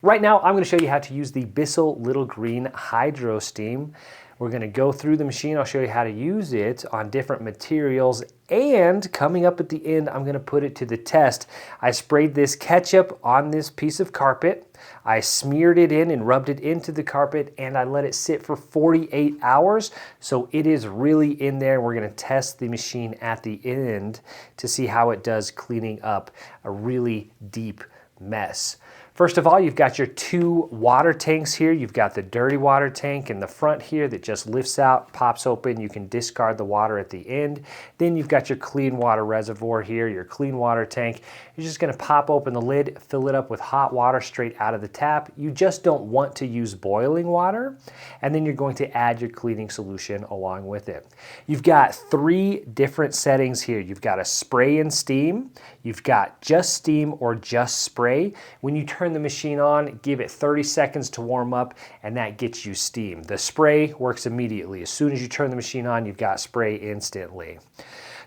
Right now, I'm going to show you how to use the Bissell Little Green HydroSteam. We're going to go through the machine. I'll show you how to use it on different materials. And coming up at the end, I'm going to put it to the test. I sprayed this ketchup on this piece of carpet. I smeared it in and rubbed it into the carpet, and I let it sit for 48 hours. So it is really in there. We're going to test the machine at the end to see how it does cleaning up a really deep mess. First of all, you've got your two water tanks here. You've got the dirty water tank in the front here that just lifts out, pops open. You can discard the water at the end. Then you've got your clean water reservoir here, your clean water tank. You're just going to pop open the lid, fill it up with hot water straight out of the tap. You just don't want to use boiling water. And then you're going to add your cleaning solution along with it. You've got three different settings here. You've got a spray and steam. You've got just steam or just spray. When you turn the machine on, give it 30 seconds to warm up, and that gets you steam. The spray works immediately. As soon as you turn the machine on, you've got spray instantly.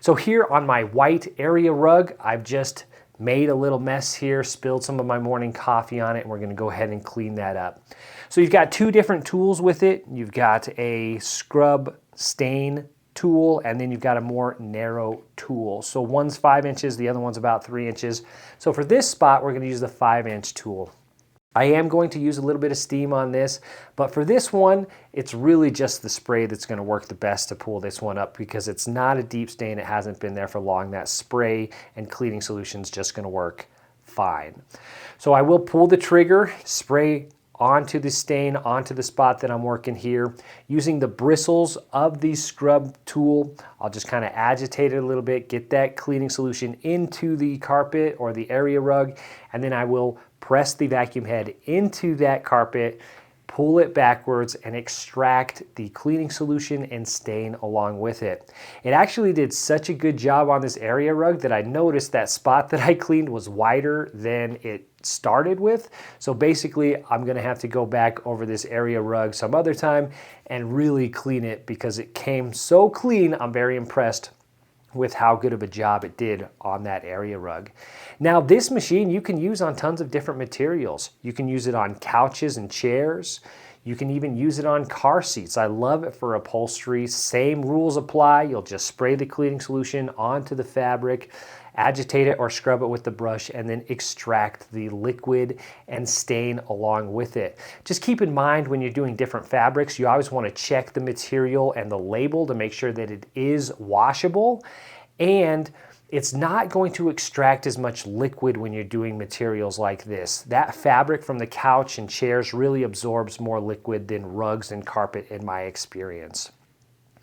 So here on my white area rug, I've just made a little mess here, spilled some of my morning coffee on it, and we're going to go ahead and clean that up. So you've got two different tools with it. You've got a scrub stain tool, and then you've got a more narrow tool. So one's 5 inches, the other one's about 3 inches. So for this spot, we're going to use the 5-inch tool. I am going to use a little bit of steam on this, but for this one, it's really just the spray that's going to work the best to pull this one up because it's not a deep stain. It hasn't been there for long. That spray and cleaning solution is just going to work fine. So I will pull the trigger, spray onto the stain, onto the spot that I'm working here. Using the bristles of the scrub tool, I'll just kind of agitate it a little bit, get that cleaning solution into the carpet or the area rug, and then I will press the vacuum head into that carpet, pull it backwards, and extract the cleaning solution and stain along with it. It actually did such a good job on this area rug that I noticed that spot that I cleaned was wider than it started with. So basically, I'm going to have to go back over this area rug some other time and really clean it because it came so clean. I'm very impressed with how good of a job it did on that area rug. Now this machine you can use on tons of different materials. You can use it on couches and chairs. You can even use it on car seats. I love it for upholstery. Same rules apply. You'll just spray the cleaning solution onto the fabric, agitate it or scrub it with the brush, and then extract the liquid and stain along with it. Just keep in mind when you're doing different fabrics, you always want to check the material and the label to make sure that it is washable, and it's not going to extract as much liquid when you're doing materials like this. That fabric from the couch and chairs really absorbs more liquid than rugs and carpet in my experience.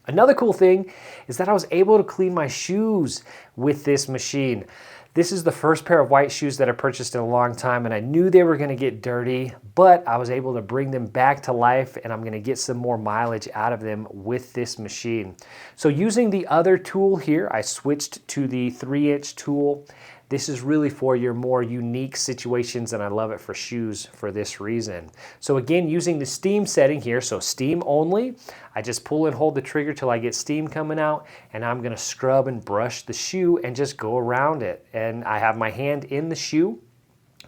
Another cool thing is that I was able to clean my shoes with this machine. This is the first pair of white shoes that I purchased in a long time, and I knew they were going to get dirty, but I was able to bring them back to life, and I'm going to get some more mileage out of them with this machine. So using the other tool here, I switched to the 3-inch tool. This is really for your more unique situations, and I love it for shoes for this reason. So again, using the steam setting here, so steam only, I just pull and hold the trigger till I get steam coming out, and I'm gonna scrub and brush the shoe and just go around it. And I have my hand in the shoe.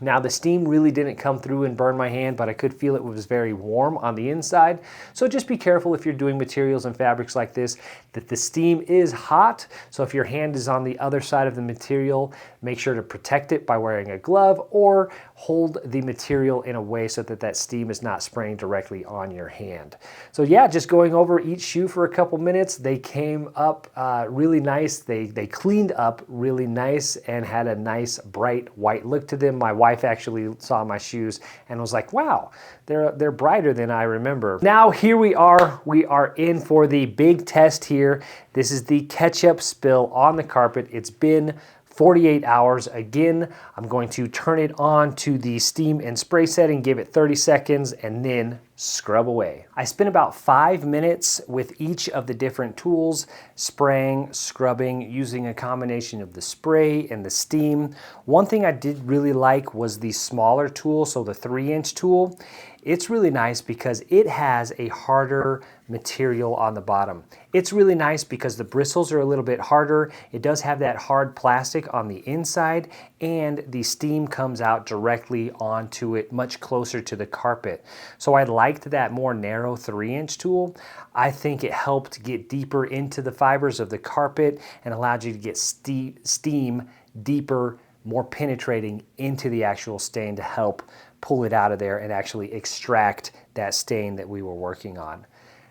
Now the steam really didn't come through and burn my hand, but I could feel it was very warm on the inside. So just be careful if you're doing materials and fabrics like this, that the steam is hot. So if your hand is on the other side of the material, make sure to protect it by wearing a glove or hold the material in a way so that that steam is not spraying directly on your hand. So yeah, just going over each shoe for a couple minutes. They came up really nice. They cleaned up really nice and had a nice bright white look to them. My wife actually saw my shoes and was like, wow, they're brighter than I remember. Now here we are in for the big test here. This is the ketchup spill on the carpet. It's been 48 hours. Again, I'm going to turn it on to the steam and spray setting, give it 30 seconds, and then scrub away. I spent about 5 minutes with each of the different tools, spraying, scrubbing, using a combination of the spray and the steam. One thing I did really like was the smaller tool, so the 3-inch tool. It's really nice because it has a harder material on the bottom. It's really nice because the bristles are a little bit harder. It does have that hard plastic on the inside, and the steam comes out directly onto it, much closer to the carpet. So I liked that more narrow 3-inch tool. I think it helped get deeper into the fibers of the carpet and allowed you to get steam deeper, more penetrating into the actual stain to help pull it out of there and actually extract that stain that we were working on.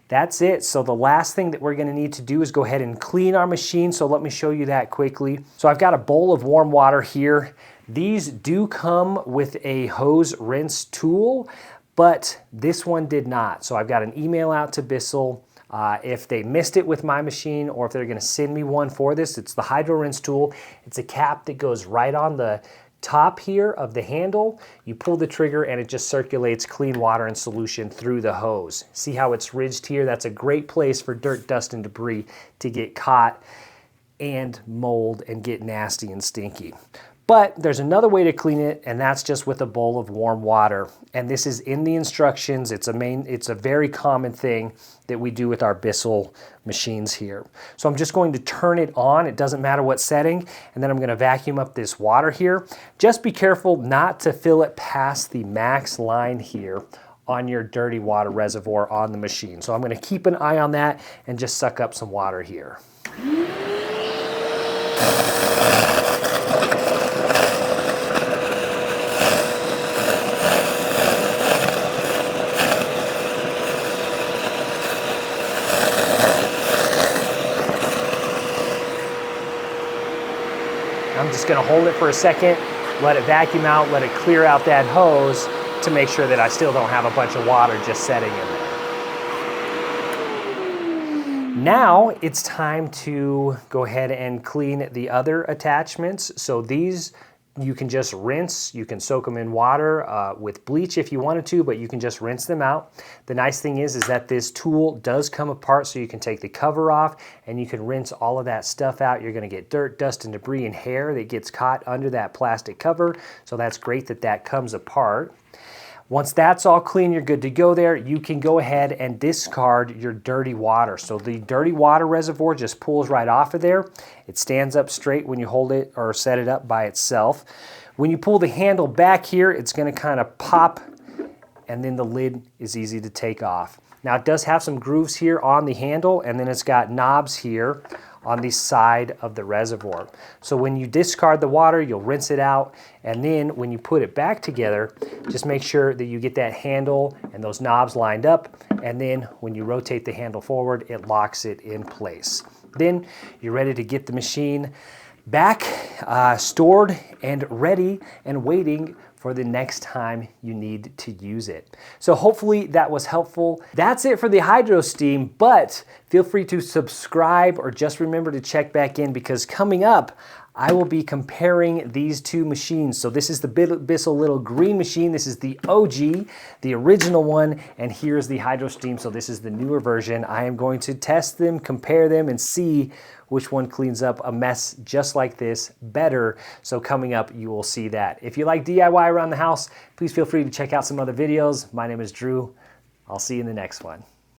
That's it. So the last thing that we're going to need to do is go ahead and clean our machine. So let me show you that quickly. So I've got a bowl of warm water here. These do come with a hose rinse tool, but this one did not. So I've got an email out to Bissell. If they missed it with my machine, or if they're going to send me one for this, it's the Hydro Rinse tool. It's a cap that goes right on the top here of the handle. You pull the trigger and it just circulates clean water and solution through the hose. See how it's ridged here? That's a great place for dirt, dust, and debris to get caught and mold and get nasty and stinky. But there's another way to clean it, and that's just with a bowl of warm water. And this is in the instructions. It's a very common thing that we do with our Bissell machines here. So I'm just going to turn it on. It doesn't matter what setting. And then I'm going to vacuum up this water here. Just be careful not to fill it past the max line here on your dirty water reservoir on the machine. So I'm going to keep an eye on that and just suck up some water here. I'm just going to hold it for a second, let it vacuum out, let it clear out that hose to make sure that I still don't have a bunch of water just setting in there. Now it's time to go ahead and clean the other attachments. So these you can just rinse. You can soak them in water with bleach if you wanted to, but you can just rinse them out. The nice thing is that this tool does come apart, so you can take the cover off and you can rinse all of that stuff out. You're going to get dirt, dust, and debris and hair that gets caught under that plastic cover. So that's great that that comes apart. Once that's all clean, you're good to go there. You can go ahead and discard your dirty water. So the dirty water reservoir just pulls right off of there. It stands up straight when you hold it or set it up by itself. When you pull the handle back here, it's going to kind of pop, and then the lid is easy to take off. Now it does have some grooves here on the handle, and then it's got knobs here on the side of the reservoir. So when you discard the water, you'll rinse it out, and then when you put it back together, just make sure that you get that handle and those knobs lined up, and then when you rotate the handle forward, it locks it in place. Then you're ready to get the machine back, stored and ready and waiting for the next time you need to use it. So hopefully that was helpful. That's it for the HydroSteam, but feel free to subscribe or just remember to check back in, because coming up, I will be comparing these two machines. So this is the Bissell little green machine. This is the OG, the original one, and here's the HydroSteam. So this is the newer version. I am going to test them, compare them, and see which one cleans up a mess just like this better. So coming up, you will see that. If you like DIY around the house, please feel free to check out some other videos. My name is Drew. I'll see you in the next one.